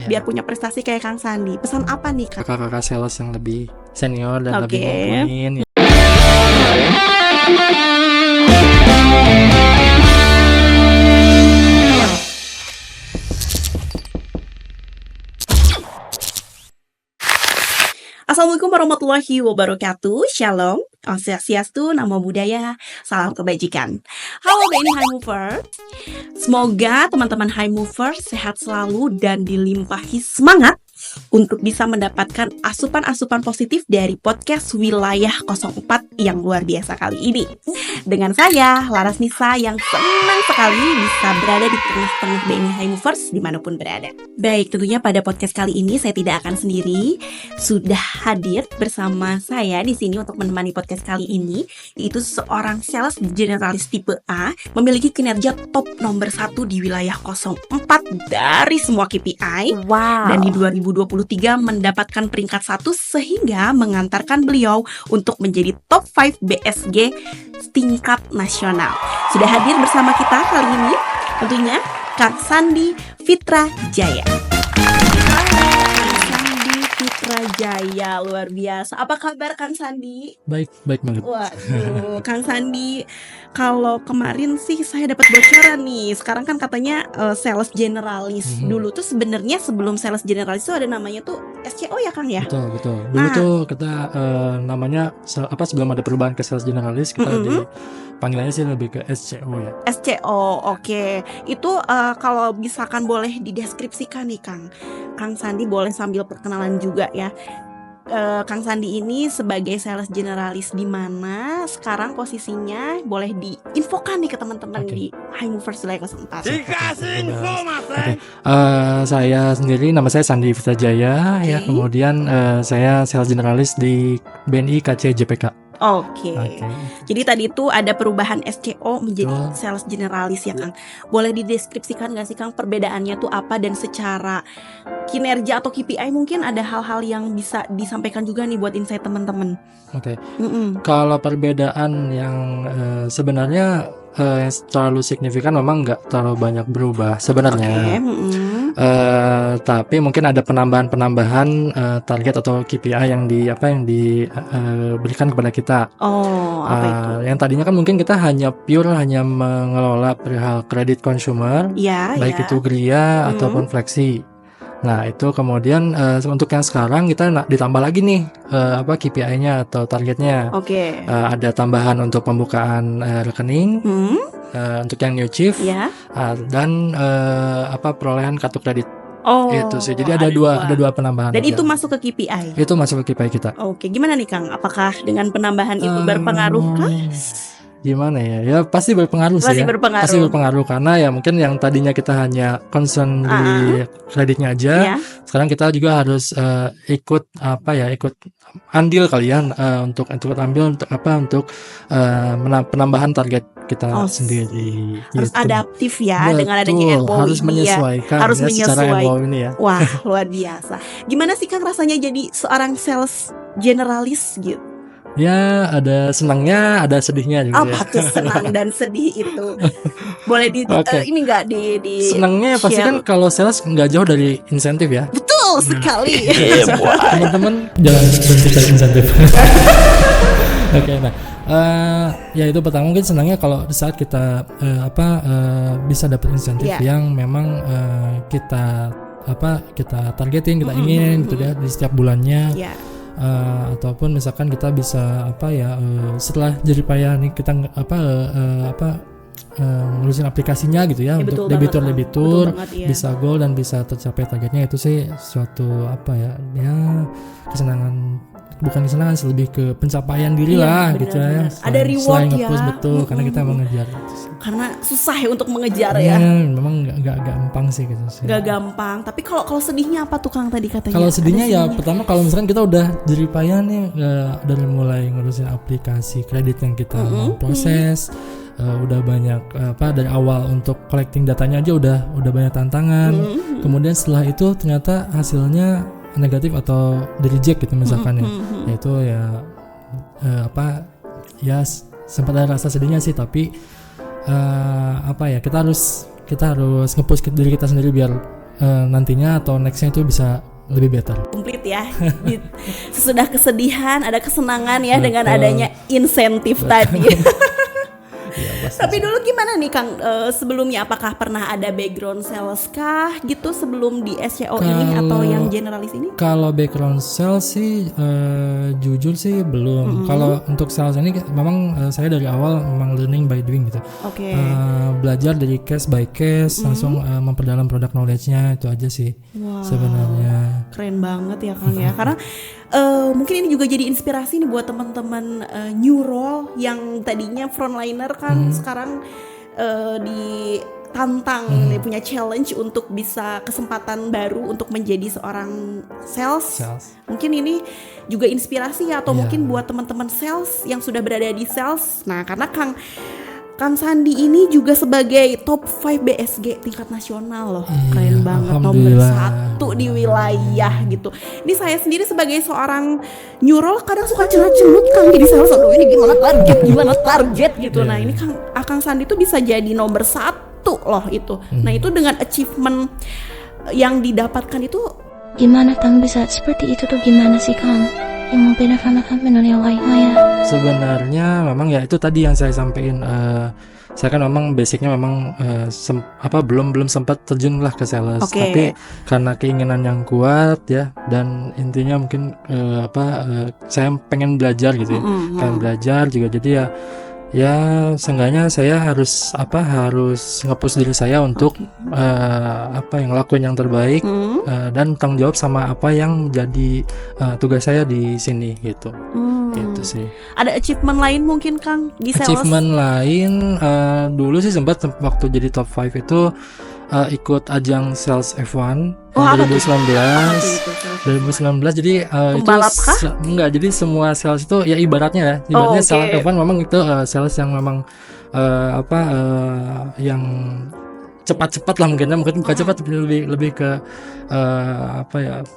biar punya prestasi kayak Kang Sandi. Pesan apa nih Kang? Kakak-kakak sales yang lebih senior dan lebih mumpuni. Assalamualaikum warahmatullahi wabarakatuh. Shalom, Om Swastiastu, Namo Buddhaya, salam kebajikan. Halo BNI High Mover. Semoga teman-teman High Mover sehat selalu dan dilimpahi semangat untuk bisa mendapatkan asupan-asupan positif dari podcast Wilayah 04 yang luar biasa kali ini. Dengan saya, Laras Nisa, yang senang sekali bisa berada di tengah-tengah BNI High Movers dimanapun berada. Baik, tentunya pada podcast kali ini saya tidak akan sendiri. Sudah hadir bersama saya di sini untuk menemani podcast kali ini, yaitu seorang sales generalis tipe A, memiliki kinerja top nomor 1 di wilayah 04 dari semua KPI. Wow. Dan di 2023 mendapatkan peringkat 1 sehingga mengantarkan beliau untuk menjadi top 5 BSG tingkat nasional. Sudah hadir bersama kita kali ini tentunya Kang Sandi Fitra Jaya. Fitra Jaya, luar biasa. Apa kabar Kang Sandi? Baik banget. Waduh, Kang Sandi, kalau kemarin sih saya dapat bocoran nih. Sekarang kan katanya sales generalis. Dulu tuh sebenarnya sebelum sales generalis itu ada namanya tuh SCO ya Kang ya? Betul. Dulu tuh kita namanya sebelum ada perubahan ke sales generalis kita panggilannya sih lebih ke SCO ya. SCO, oke. Itu kalau misalkan boleh dideskripsikan nih Kang Sandi, boleh sambil perkenalan juga ya. Kang Sandi ini sebagai sales generalis di mana sekarang posisinya, boleh diinfokan nih ke teman-teman di High Movers Wilayah 04. Dikasih info Mas. Saya sendiri, nama saya Sandi Fitra Jaya ya. Kemudian saya sales generalis di BNI KC JPK. Oke. Jadi tadi itu ada perubahan SCO menjadi sales generalis ya Kang. Boleh dideskripsikan nggak sih Kang perbedaannya tuh apa, dan secara kinerja atau KPI mungkin ada hal-hal yang bisa disampaikan juga nih buat insight teman-teman. Kalau perbedaan yang sebenarnya yang terlalu signifikan memang nggak terlalu banyak berubah sebenarnya. Tapi mungkin ada penambahan target atau KPI yang diberikan kepada kita. Apa itu? Yang tadinya kan mungkin kita hanya mengelola perihal kredit consumer, baik itu Gria ataupun Flexi. Nah itu kemudian untuk yang sekarang kita ditambah lagi nih KPI-nya atau targetnya. Ada tambahan untuk pembukaan rekening, untuk yang new chief, dan perolehan kartu kredit. Itu sih. Jadi ada dua penambahan. Dan itu masuk ke KPI. Itu masuk ke KPI kita. Gimana nih Kang? Apakah dengan penambahan itu berpengaruh kah? Gimana ya? Ya pasti berpengaruh sih. Pasti berpengaruh karena ya mungkin yang tadinya kita hanya concern di kreditnya aja, sekarang kita juga harus ikut andil kalian untuk ambil untuk penambahan target kita sendiri. Harus gitu. adaptif ya. Betul, dengan adanya ROI. Harus menyesuaikan secara ROI ini ya. Wah, luar biasa. Gimana sih Kang rasanya jadi seorang sales generalis gitu? Ya ada senangnya, ada sedihnya juga. Apa tuh senang dan sedih itu? Boleh ini nggak di senangnya share? pasti kan kalau sales nggak jauh dari insentif ya. Betul sekali. Teman-teman jangan berhenti dari insentif. Ya itu pertama mungkin senangnya kalau saat kita bisa dapat insentif yang memang kita targetin, kita ingin gitu ya di setiap bulannya. Ataupun misalkan kita bisa setelah jeripaya nih kita ngurusin aplikasinya gitu ya, untuk debitur bisa goal dan bisa tercapai targetnya. Itu sih suatu kesenangan, bukan kesenangan sih, lebih ke pencapaian diri lah bener, gitu ya. Ada reward ya. Betul, karena kita mengejar. Karena susah ya untuk mengejar ya. Memang nggak gampang sih gitu sih. Nggak gampang. Tapi kalau sedihnya apa tuh Kang tadi katanya? Kalau sedihnya ya pertama kalau misalkan kita udah jeripaya nih dari mulai ngurusin aplikasi kredit yang kita mau proses. Udah banyak dari awal untuk collecting datanya aja udah banyak tantangan. Kemudian setelah itu ternyata hasilnya negatif atau di reject gitu misalkan ya itu sempat ada rasa sedihnya sih, tapi kita harus nge-push diri kita sendiri biar nantinya atau nextnya itu bisa lebih better. Komplit ya. Sesudah kesedihan ada kesenangan ya dengan adanya insentif tadi. Ya, tapi dulu gimana nih Kang, sebelumnya apakah pernah ada background sales kah gitu sebelum di SCO ini atau yang generalis ini? Kalau background sales sih jujur sih belum. Kalau untuk sales ini memang saya dari awal memang learning by doing gitu. Belajar dari case by case, langsung memperdalam product knowledge-nya, itu aja sih. Sebenarnya keren banget ya Kang ya. Karena mungkin ini juga jadi inspirasi nih buat teman-teman new role yang tadinya frontliner kan sekarang ditantang punya challenge untuk bisa kesempatan baru untuk menjadi seorang sales. Mungkin ini juga inspirasi ya, atau mungkin buat teman-teman sales yang sudah berada di sales. Nah, karena Kang Sandi ini juga sebagai top 5 BSG tingkat nasional loh. Keren banget, nomor 1 di wilayah gitu. Ini saya sendiri sebagai seorang new role kadang suka cenut-cenut Kang jadi sales, aduh ini gimana target gitu. Nah ini Kang Sandi tuh bisa jadi nomor 1 loh itu. Nah itu dengan achievement yang didapatkan itu. Gimana Kang bisa seperti itu tuh, gimana sih Kang? Yang membedakan dari yang lain sebenarnya memang ya itu tadi yang saya sampaikan, saya kan memang basicnya memang belum sempat terjun lah ke sales, tapi karena keinginan yang kuat ya, dan intinya mungkin saya pengen belajar gitu ya, pengen belajar juga, jadi ya seenggaknya saya harus nge-push diri saya untuk ngelakuin yang terbaik, dan tanggung jawab sama apa yang jadi tugas saya di sini gitu. Gitu sih. Ada achievement lain mungkin Kang di sales? Achievement lain dulu sih sempat waktu jadi top 5 itu ikut ajang sales F1 2019. Jadi pembalap itu kah? Enggak, jadi semua sales itu ya ibaratnya sales F1 memang itu sales yang memang yang cepat-cepat lah mungkin bukan cepat, lebih ke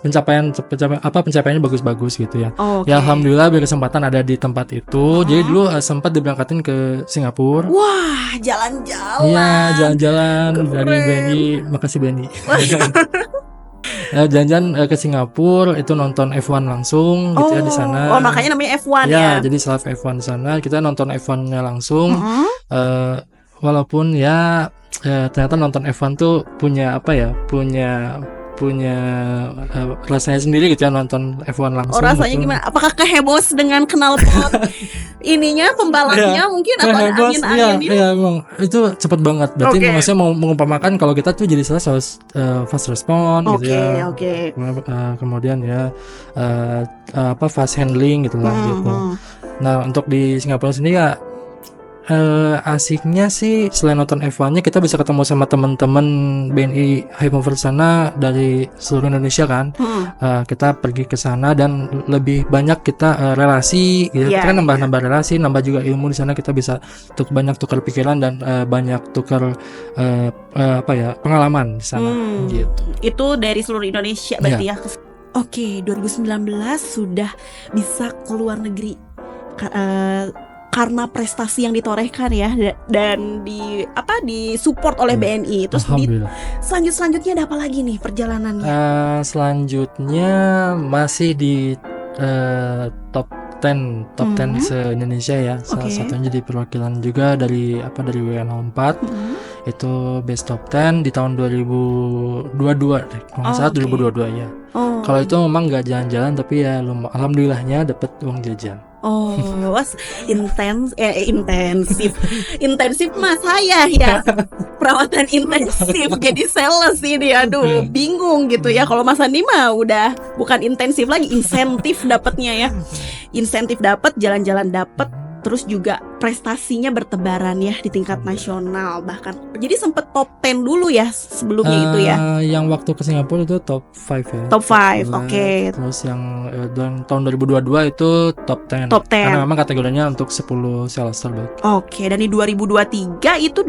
pencapaiannya bagus-bagus gitu ya. Ya alhamdulillah berkesempatan ada di tempat itu. Jadi dulu sempat diberangkatin ke Singapura. Wah, jalan-jalan. Iya, jalan-jalan dari BNI. Makasih BNI. Jalan-jalan ke Singapura, itu nonton F1 langsung gitu ya di sana. Makanya namanya F1 ya. Jadi live F1 di sana, kita nonton F1-nya langsung. Walaupun ternyata nonton F1 tuh punya rasanya sendiri gitu ya, nonton F1 langsung. Rasanya gitu. gimana? Apakah kehebos dengan knalpot ininya, pembalapnya mungkin atau ada angin-anginnya? Iya, emang itu cepet banget. Berarti maksudnya mengumpamakan kalau kita tuh jadi sales fast respon gitu ya. Kemudian fast handling gitu lah gitu. Nah, untuk di Singapura sendiri ya asiknya sih selain nonton F1-nya kita bisa ketemu sama teman-teman BNI High Mover sana dari seluruh Indonesia kan. Kita pergi ke sana dan lebih banyak kita relasi gitu. Kita kan nambah relasi, nambah juga ilmu di sana, kita bisa banyak tukar pikiran dan banyak tukar pengalaman di sana gitu. Itu dari seluruh Indonesia berarti ya. 2019 sudah bisa ke luar negeri. Karena prestasi yang ditorehkan ya, dan disupport oleh BNI. Terus selanjutnya ada apa lagi nih perjalanannya? Selanjutnya masih di top 10 se-Indonesia ya. Salah satunya di perwakilan juga dari WNO 4. Itu best top 10 di tahun 2022 deh. Kalau nggak salah 2022 ya. Kalau itu memang nggak jalan-jalan, tapi ya alhamdulillahnya dapat uang jajan. Intensif mas saya ya, perawatan intensif jadi sales ini, aduh bingung gitu ya. Kalau Mas Andi mah udah bukan intensif lagi, insentif dapatnya ya, insentif dapat, jalan-jalan dapat, terus juga prestasinya bertebaran ya di tingkat nasional bahkan. Jadi sempet top 10 dulu ya sebelumnya itu ya. Yang waktu ke Singapura itu top 5 ya. Top 5, oke. Terus yang tahun 2022 itu top 10. Top 10. Karena memang kategorinya untuk 10 sales terbaik. Oke, dan di 2023 itu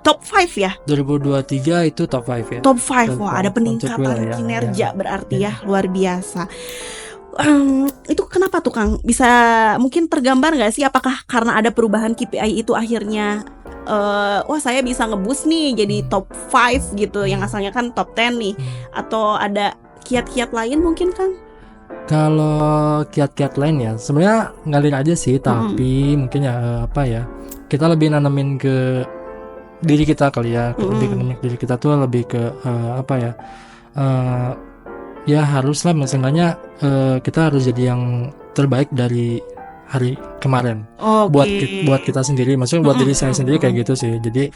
top 5 ya? 2023 itu top 5 ya. Top 5, wah ada peningkatan kinerja berarti ya, luar biasa. Itu kenapa tuh Kang? Bisa mungkin tergambar nggak sih, apakah karena ada perubahan KPI itu akhirnya wah saya bisa ngeboost nih jadi top 5 gitu, yang asalnya kan top 10 nih. Atau ada kiat-kiat lain mungkin Kang? Kalau kiat-kiat lain ya sebenarnya ngalir aja sih, tapi mungkin ya apa ya, kita lebih nanemin ke diri kita kali ya, lebih ke diri kita tuh lebih ke apa ya, ya haruslah misalnya kita harus jadi yang terbaik dari hari kemarin. Buat kita sendiri, maksudnya buat diri saya sendiri kayak gitu sih. Jadi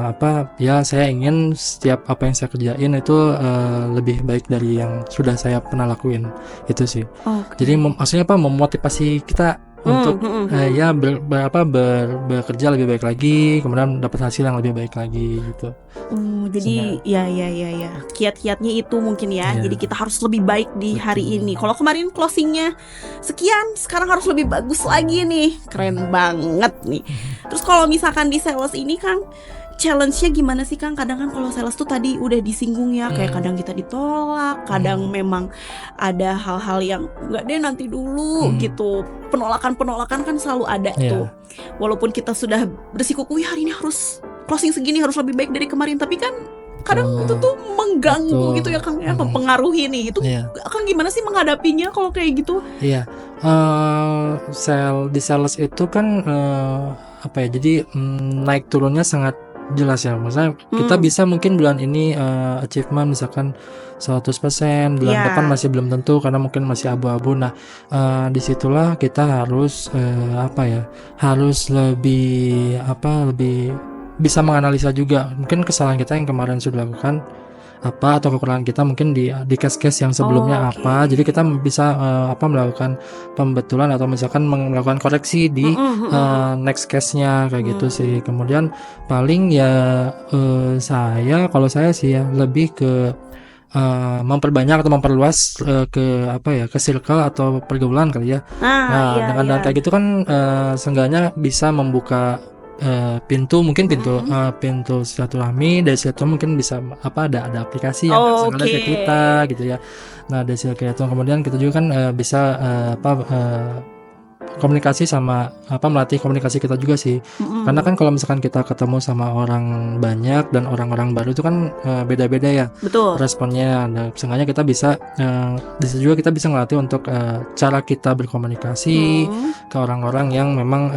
apa ya, saya ingin setiap apa yang saya kerjain itu lebih baik dari yang sudah saya pernah lakuin, itu sih. Jadi maksudnya apa, memotivasi kita untuk ya bekerja lebih baik lagi, kemudian dapat hasil yang lebih baik lagi gitu. Jadi ya kiat-kiatnya itu mungkin ya. Jadi kita harus lebih baik di hari ini. Kalau kemarin closingnya sekian, sekarang harus lebih bagus lagi nih. Keren banget nih. Terus kalau misalkan di sales ini Kang, challenge-nya gimana sih Kang? Kadang kan kalau sales tuh tadi udah disinggung ya, kayak kadang kita ditolak, kadang memang ada hal-hal yang enggak deh nanti dulu gitu. Penolakan kan selalu ada tuh. Walaupun kita sudah bersikukuh hari ini harus closing segini, harus lebih baik dari kemarin, tapi kan kadang itu tuh mengganggu gitu ya Kang ya, mempengaruhi nih itu. Kang gimana sih menghadapinya kalau kayak gitu? Iya. Di sales itu kan apa ya? Jadi naik turunnya sangat jelas ya. Maksudnya kita bisa mungkin bulan ini achievement misalkan 100%, bulan depan masih belum tentu karena mungkin masih abu-abu. Nah, disitulah kita harus apa ya? Harus lebih bisa menganalisa juga mungkin kesalahan kita yang kemarin sudah lakukan apa, atau kekurangan kita mungkin di case-case yang sebelumnya apa. Jadi kita bisa melakukan pembetulan atau misalkan melakukan koreksi di next case-nya kayak gitu sih. Kemudian paling ya kalau saya sih ya lebih ke memperbanyak atau memperluas ke circle atau pergaulan kali ya. Dengan kayak gitu kan seenggaknya bisa membuka pintu silaturahmi. Dari situ mungkin bisa ada aplikasi yang sengaja ke kita gitu ya. Nah dari situ kemudian kita juga kan bisa komunikasi sama melatih komunikasi kita juga sih. Karena kan kalau misalkan kita ketemu sama orang banyak dan orang-orang baru itu kan beda-beda ya. Betul. Responnya. Nah, seenggaknya kita bisa di situ juga kita bisa ngelatih untuk cara kita berkomunikasi ke orang-orang yang memang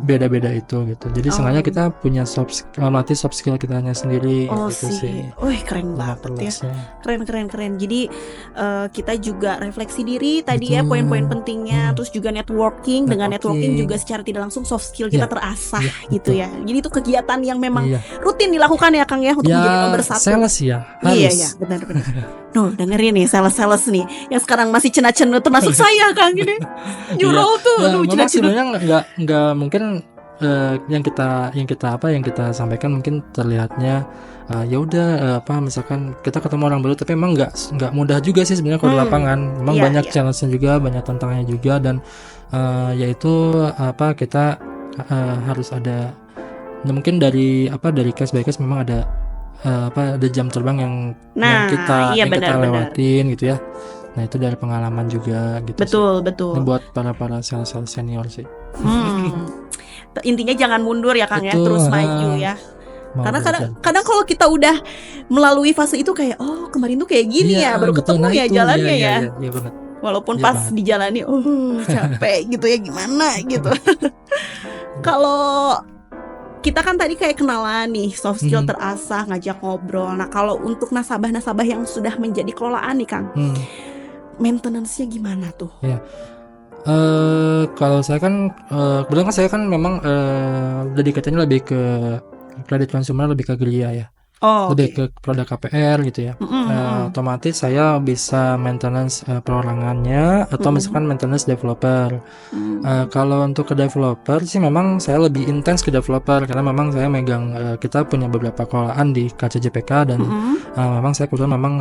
beda-beda itu gitu. Jadi seenggaknya kita punya melatih soft skill kitanya sendiri gitu sih. Wih, keren banget ya. Keren. Jadi kita juga refleksi diri tadi ya, poin-poin pentingnya, terus juga networking. Dengan networking juga secara tidak langsung soft skill kita terasah gitu ya. Jadi itu kegiatan yang memang rutin dilakukan ya Kang ya, untuk menjadi nomor satu. Sales ya harus. Iya benar. Dengerin nih sales nih yang sekarang masih cenat-cenut, termasuk saya Kang gini. Jurol tuh cenat-cenut. Sebenarnya enggak mungkin yang kita sampaikan mungkin terlihatnya ya udah misalkan kita ketemu orang baru, tapi emang nggak mudah juga sih sebenarnya kalau di lapangan. Memang banyak challenge-nya juga, banyak tantangannya juga, dan yaitu kita harus ada mungkin dari case by case memang ada ada jam terbang yang kita lewatin gitu ya. Nah itu dari pengalaman juga gitu. Betul. Ini buat para sales senior sih. Intinya jangan mundur ya Kang ya, terus maju ya. Karena kadang kalau kita udah melalui fase itu kayak kemarin tuh kayak gini ya, baru ketemu ya jalannya ya. Iya banget. Walaupun pas dijalani capek gitu ya, gimana gitu. Kalau kita kan tadi kayak kenalan nih, soft skill terasah, ngajak ngobrol. Nah kalau untuk nasabah-nasabah yang sudah menjadi kelolaan nih Kang, maintenance-nya gimana tuh? Ya. Kalau saya kan kebetulan kan saya kan memang dedikasinya lebih ke kredit konsumer, lebih ke Gria ya. Lebih ke produk KPR gitu ya. Otomatis saya bisa maintenance perorangannya atau misalkan maintenance developer. Kalau untuk ke developer sih memang saya lebih intens ke developer, karena memang saya megang kita punya beberapa kelolaan di KCJPK dan memang saya kebetulan memang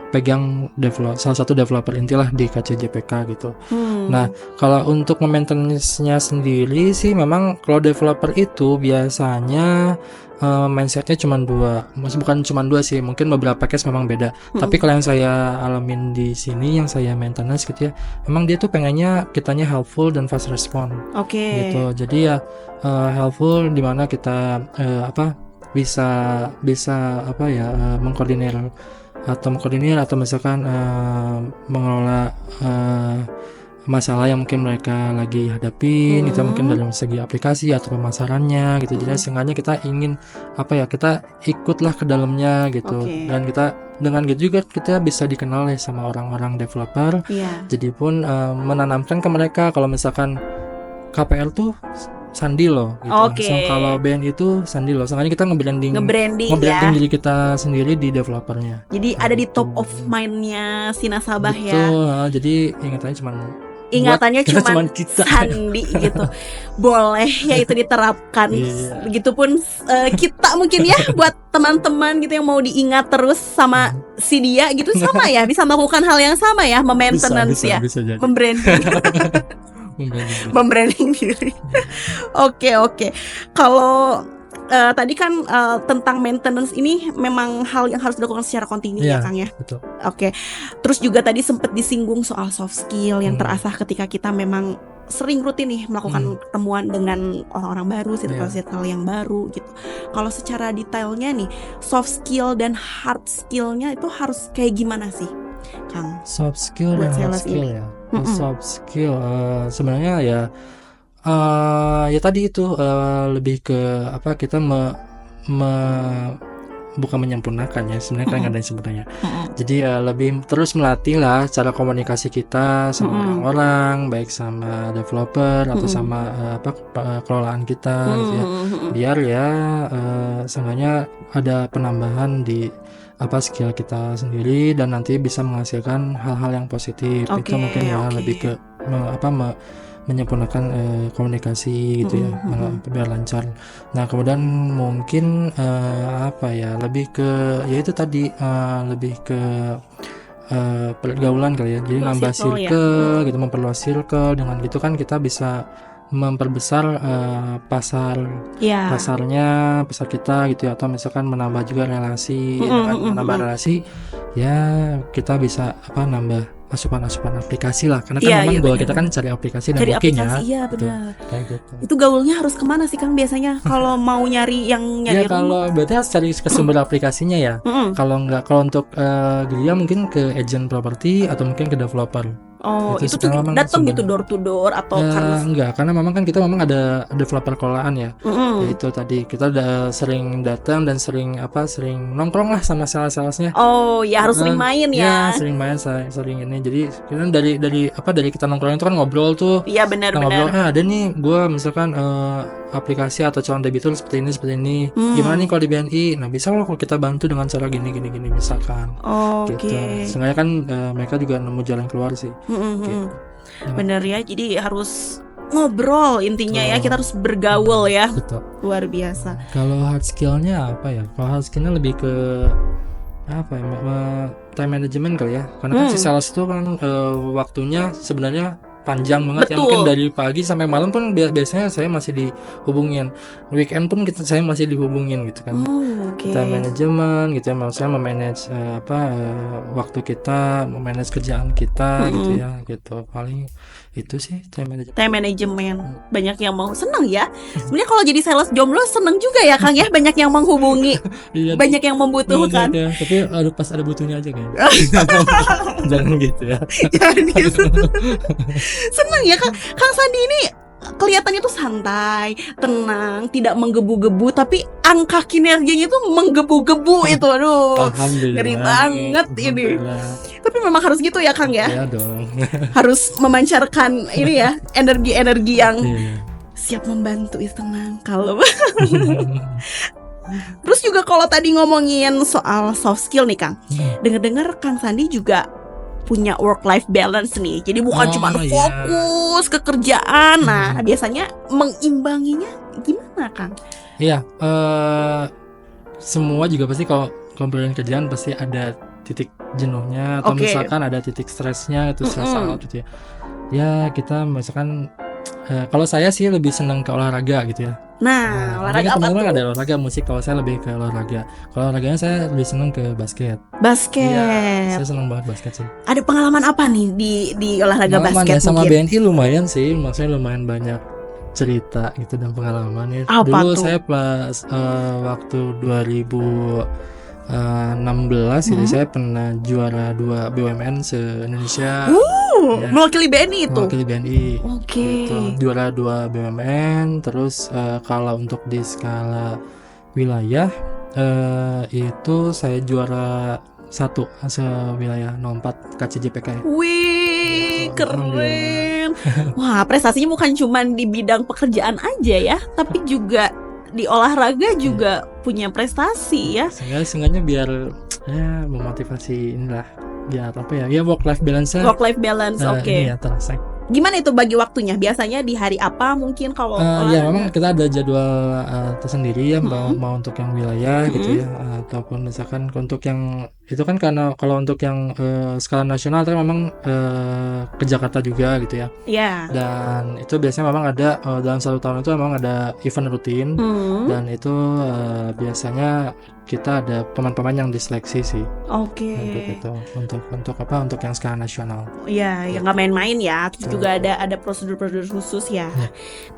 pegang salah satu developer intilah di KCJPK gitu. Nah, kalau untuk maintenance-nya sendiri sih memang kalau developer itu biasanya mindsetnya cuma dua, bukan cuma dua sih, mungkin beberapa case memang beda. Tapi kalau yang saya alamin di sini, yang saya maintenance gitu ya, memang dia tuh pengennya kitanya helpful dan fast respond. Gitu. Jadi ya helpful dimana kita bisa mengkoordinir atau misalkan mengelola masalah yang mungkin mereka lagi hadapin, itu mungkin dalam segi aplikasi atau pemasarannya gitu. Jadi seenggaknya kita ingin kita ikutlah ke dalamnya gitu. Dan kita dengan gitu juga kita bisa dikenal sama orang-orang developer. Jadi pun menanamkan ke mereka kalau misalkan KPR tuh Sandi loh gitu. Kalau BNI itu Sandi loh. Sengaja kita nge-branding diri kita sendiri di developernya. Jadi ada di top of mind-nya si nasabah. Betul, ya. Jadi ingatannya cuma kita. Sandi gitu. Boleh ya itu diterapkan. Begitupun kita mungkin ya buat teman-teman gitu yang mau diingat terus sama si dia gitu, sama ya, bisa melakukan hal yang sama ya, memaintenance ya. Bisa membranding diri. Oke. Kalau tadi kan tentang maintenance ini memang hal yang harus dilakukan secara kontinu ya Kang ya. Betul. Oke. Terus juga tadi sempat disinggung soal soft skill yang terasah ketika kita memang sering rutin nih melakukan pertemuan dengan orang-orang baru, circle yang baru gitu. Kalau secara detailnya nih, soft skill dan hard skillnya itu harus kayak gimana sih, Kang? Soft skill dan hard skill ya. Soft skill sebenarnya ya tadi itu lebih ke kita bukan menyempurnakan ya, sebenarnya kan ada yang sebenarnya. Jadi lebih terus melatih lah cara komunikasi kita sama orang-orang, baik sama developer atau sama kelolaan kita gitu ya. Biar ya seenggaknya ada penambahan di skill kita sendiri dan nanti bisa menghasilkan hal-hal yang positif. Itu mungkin lebih ke menyempurnakan komunikasi gitu ya, biar lancar. Nah kemudian mungkin lebih ke itu tadi lebih ke pergaulan kali ya. Jadi nambah circle gitu, memperluas circle. Dengan gitu kan kita bisa memperbesar pasarnya, pasar kita gitu ya, atau misalkan menambah juga relasi. Dengan menambah relasi ya kita bisa nambah asupan aplikasi lah, karena kan memang bahwa kita kan cari aplikasi dan booking ya. Iya benar. Gitu. Itu gaulnya harus kemana sih Kang biasanya kalau mau nyari ya kalau berarti harus cari ke sumber aplikasinya ya. Kalau untuk Gria mungkin ke agent property atau mungkin ke developer. Itu tuh datang gitu door to door atau harus? Enggak, karena memang kan kita ada developer kelolaan ya. Itu tadi kita udah sering datang dan sering nongkrong lah sama sales-salesnya. Harus sering main ya. Ya, sering main, sering ini. Jadi kita dari kita nongkrong itu kan ngobrol tuh. Iya benar. Ngobrol, ada nih gue misalkan aplikasi atau calon debitur seperti ini. Gimana nih kalau di BNI? Nah, bisa kalau kita bantu dengan cara gini misalkan. Gitu. Seenggaknya kan mereka juga nemu jalan keluar sih. Gitu. Bener ya, jadi harus ngobrol intinya ya, kita harus bergaul ya. Betul. Luar biasa. Kalau hard skillnya apa ya? Kalau hard skillnya lebih ke time management kali ya. Karena kan si sales itu kan waktunya sebenarnya panjang banget. Ya, mungkin dari pagi sampai malam pun biasanya saya masih dihubungin. Weekend pun saya masih dihubungin gitu kan. Time management gitu ya, maksudnya memanage waktu kita, memanage kerjaan kita gitu ya, gitu. Paling itu sih time management. Banyak yang mau, seneng ya. Sebenarnya kalau jadi sales jomblo seneng juga ya Kang ya, banyak yang menghubungi. Banyak yang membutuhkan. Ya. Tapi pas ada butuhnya aja kan. Jangan gitu ya. Jangan gitu. Seneng ya Kang Sandi ini kelihatannya tuh santai, tenang, tidak menggebu-gebu, tapi angka kinerjanya tuh menggebu-gebu itu. Aduh, ngeri banget ini. Tapi memang harus gitu ya Kang ya. Iya dong. Harus memancarkan ini ya, energi-energi yang siap membantu, tenang, kalem. Terus juga kalau tadi ngomongin soal soft skill nih Kang, dengar-dengar Kang Sandi juga punya work-life balance nih. Jadi bukan cuma fokus ke kerjaan. Nah, biasanya mengimbanginya gimana Kang? Iya, semua juga pasti kalau ngobrolin kerjaan pasti ada titik jenuhnya atau misalkan ada titik stresnya itu stress out gitu ya. Ya kita misalkan kalau saya sih lebih senang ke olahraga gitu ya. Nah, olahraga apa tuh? Ada olahraga musik, kalau saya lebih ke olahraga. Kalau olahraganya saya lebih senang ke basket. Basket. Iya, saya senang banget basket sih. Ada pengalaman apa nih di olahraga basket? Ya, sama BNI lumayan sih, maksudnya lumayan banyak cerita gitu dan pengalaman ya. Apa Dulu tuh? saya pas waktu 2016 gitu, saya pernah juara 2 BUMN se-Indonesia. Ya. Mewakili BNI itu? Mewakili BNI. Oke. Gitu. Juara 2 BUMN, terus kalau untuk di skala wilayah itu saya juara 1 se-wilayah 04 KCJPK. Wih, keren. Wah, prestasinya bukan cuma di bidang pekerjaan aja ya, tapi juga di olahraga juga punya prestasi ya. Seenggaknya biar ya memotivasi inilah, biar apa ya work life balance. Oke. Ini ya terasa. Gimana itu bagi waktunya? Biasanya di hari apa mungkin kalau ya memang kita ada jadwal tersendiri ya, mau untuk yang wilayah gitu ya, ataupun misalkan untuk yang itu kan, karena kalau untuk yang skala nasional itu memang ke Jakarta juga gitu ya. Iya. Dan itu biasanya memang ada dalam 1 tahun itu memang ada event rutin, dan itu biasanya kita ada pemain-pemain yang diseleksi sih. Oke. Untuk apa? Untuk yang skala nasional. Iya, yang nggak main-main ya. Terus juga ada prosedur-prosedur khusus ya.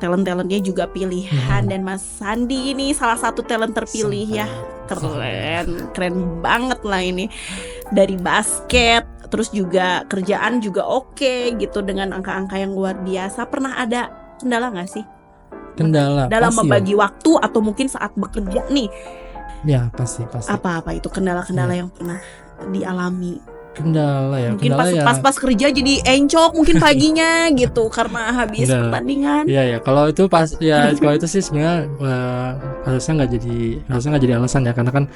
Talent-talentnya juga pilihan, dan Mas Sandi ini salah satu talent terpilih ya. Keren banget lah ini. Dari basket, terus juga kerjaan juga oke gitu, dengan angka-angka yang luar biasa. Pernah ada kendala nggak sih? Kendala dalam membagi waktu atau mungkin saat bekerja nih? Ya pasti. Apa itu kendala-kendala yang pernah dialami? Kendala ya. Mungkin pas kerja jadi encok mungkin paginya gitu karena habis pertandingan. Iya, kalau itu kalau itu sih sebenarnya harusnya nggak jadi alasan ya, karena kan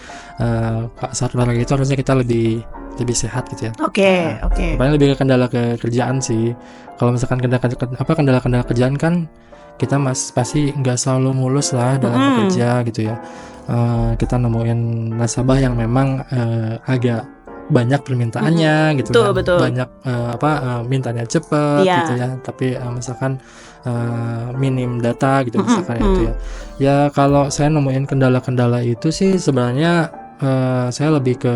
saat olahraga itu harusnya kita lebih sehat gitu ya. Oke. Paling lebih ke kendala ke kerjaan sih. Kalau misalkan kendala kerjaan kan kita pasti nggak selalu mulus lah dalam bekerja gitu ya. Kita nemuin nasabah yang memang agak banyak permintaannya gitu, betul. Banyak mintanya cepat gitu ya, tapi misalkan minim data gitu misalkan itu ya. Ya kalau saya nemuin kendala-kendala itu sih sebenarnya saya lebih ke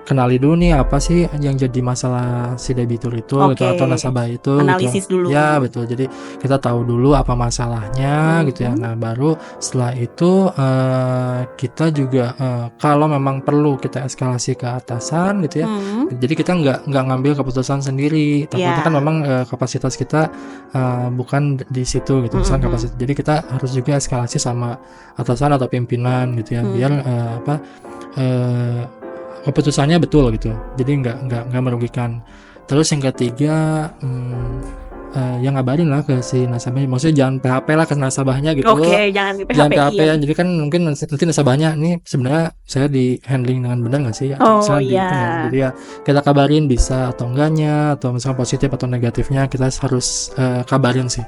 kenali dulu nih apa sih yang jadi masalah si debitur itu gitu, atau nasabah itu. Analisis gitu. dulu. Ya betul. Jadi kita tahu dulu apa masalahnya gitu ya. Nah baru setelah itu kita juga kalau memang perlu kita eskalasi ke atasan gitu ya. Jadi kita nggak ngambil keputusan sendiri. Takutnya kan memang kapasitas kita bukan di situ gitu. Misalnya kapasitas. Jadi kita harus juga eskalasi sama atasan atau pimpinan gitu ya. Biar keputusannya betul gitu, jadi nggak merugikan. Terus yang ketiga yang ngabarin lah ke si nasabahnya, maksudnya jangan PHP lah ke nasabahnya gitu. Oke, jangan PHP ya. Jadi kan mungkin nanti nasabahnya ini sebenarnya saya di handling dengan benar nggak sih? Jadi ya kita kabarin bisa atau enggaknya, atau misalnya positif atau negatifnya kita harus kabarin sih.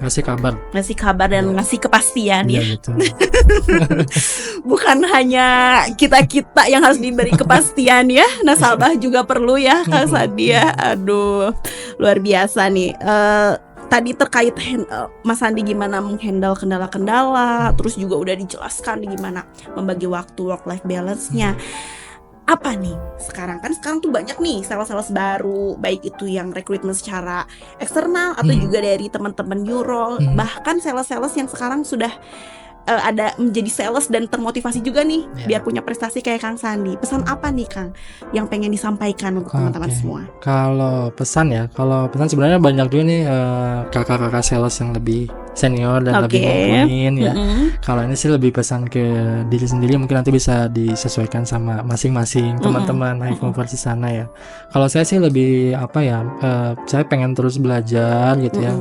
Ngasih kabar dan ngasih kepastian ya. Gitu. Bukan hanya kita yang harus diberi kepastian ya, nasabah juga perlu ya Kang Sandi ya. Aduh, luar biasa nih. Tadi terkait Mas Sandi gimana menghandle kendala-kendala, terus juga udah dijelaskan gimana membagi waktu, work life balance-nya. Apa nih sekarang tuh banyak nih sales baru, baik itu yang rekrutmen secara eksternal atau juga dari teman-teman new role, bahkan sales yang sekarang sudah ada menjadi sales dan termotivasi juga nih biar punya prestasi kayak Kang Sandi. Pesan apa nih Kang yang pengen disampaikan untuk teman-teman semua? Kalau pesan sebenarnya banyak juga nih kakak-kakak sales yang lebih senior dan lebih mumpuni ya. Kalau ini sih lebih pesan ke diri sendiri, mungkin nanti bisa disesuaikan sama masing-masing teman-teman high mover di sana ya. Kalau saya sih lebih saya pengen terus belajar gitu ya.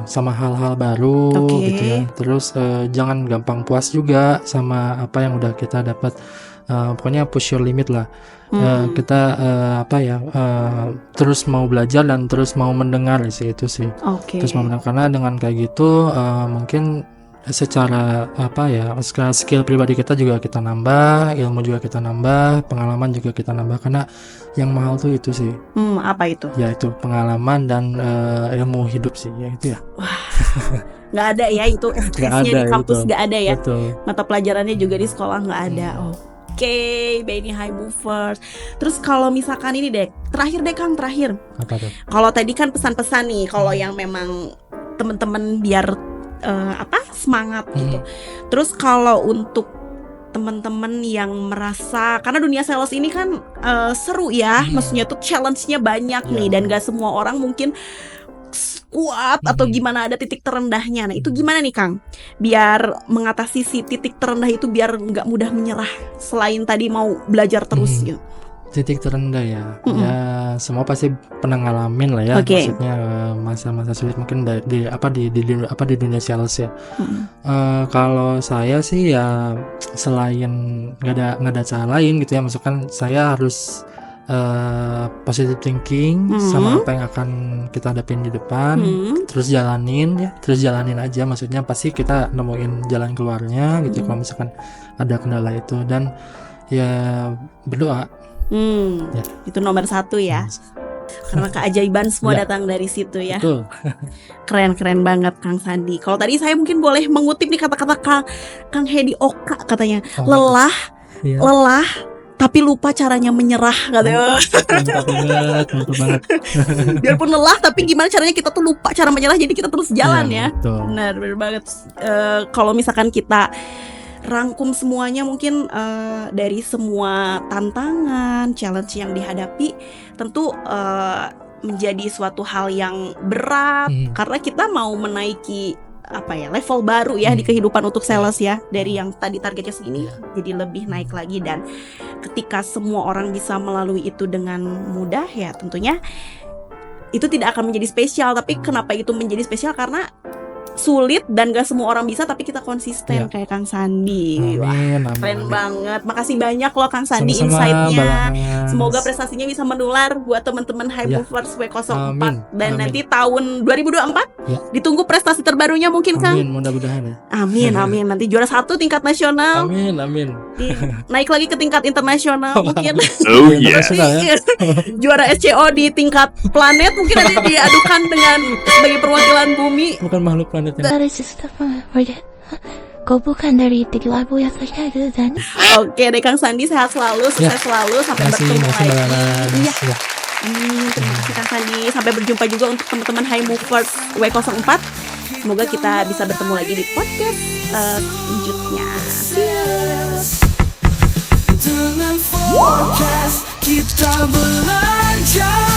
Sama hal-hal baru gitu ya. Terus jangan gampang puas juga sama apa yang udah kita dapat. Pokoknya push your limit lah. Kita terus mau belajar dan terus mau mendengar sih itu sih. Terus mau mendengar, karena dengan kayak gitu mungkin secara skill pribadi kita juga kita nambah, ilmu juga kita nambah, pengalaman juga kita nambah, karena yang mahal tuh itu sih. Apa itu? Ya itu pengalaman dan ilmu hidup sih, ya itu ya. Nggak ada ya itu di kampus, nggak ada ya. Betul. Mata pelajarannya juga di sekolah nggak ada. Oke, Benny High Movers. Terus kalau misalkan ini deh, terakhir deh Kang, terakhir. Apa tuh? Kalau tadi kan pesan-pesan nih, kalau yang memang teman-teman biar semangat gitu. Terus kalau untuk teman-teman yang merasa, karena dunia sales ini kan seru ya, maksudnya tuh challenge-nya banyak nih, dan gak semua orang mungkin kuat atau gimana, ada titik terendahnya. Nah itu gimana nih Kang, biar mengatasi si titik terendah itu biar nggak mudah menyerah, selain tadi mau belajar terus gitu. Titik terendah ya, ya semua pasti pernah ngalamin lah ya, maksudnya masa-masa sulit mungkin di dunia sales ya. Kalau saya sih ya selain nggak ada cara lain gitu ya, maksudkan saya harus positive thinking sama apa yang akan kita hadapin di depan, terus jalanin aja, maksudnya pasti kita nemuin jalan keluarnya gitu kalau misalkan ada kendala itu, dan ya berdoa. Ya. Itu nomor 1 ya. Karena keajaiban semua datang dari situ ya. Betul. Keren banget Kang Sandi. Kalau tadi saya mungkin boleh mengutip nih kata-kata Kang Hedi Oka, katanya lelah tapi lupa caranya menyerah, katanya. Mantap banget. Biarpun lelah tapi gimana caranya kita tuh lupa cara menyerah, jadi kita terus jalan ya. Betul. Benar banget. Kalau misalkan kita rangkum semuanya, mungkin dari semua tantangan, challenge yang dihadapi, tentu menjadi suatu hal yang berat, karena kita mau menaiki level baru ya di kehidupan untuk sales ya, dari yang tadi targetnya segini jadi lebih naik lagi. Dan ketika semua orang bisa melalui itu dengan mudah, ya tentunya itu tidak akan menjadi spesial. Tapi kenapa itu menjadi spesial? Karena sulit dan gak semua orang bisa, tapi kita konsisten kayak Kang Sandi. Amin. Keren banget. Makasih banyak loh Kang Sandi insight-nya. Semoga prestasinya bisa menular buat teman-teman High Movers W04. Dan nanti tahun 2024 ditunggu prestasi terbarunya mungkin Kang. Amin, mudah-mudahan ya. Amin. Nanti juara 1 tingkat nasional. Amin. Naik lagi ke tingkat internasional mungkin. Oh iya. Juara SCO di tingkat planet mungkin nanti diadukan dengan sebagai perwakilan bumi. Bukan makhluk planet. Kau bukan dari titik labu yang terjadi dan. Oke deh Kang Sandi, sehat selalu, sukses selalu, sampai bertemu lagi. Terima kasih Kang Sandi, sampai berjumpa juga untuk teman-teman High Movers W04. Semoga kita bisa bertemu lagi di podcast selanjutnya. Dengan forecast kita belajar.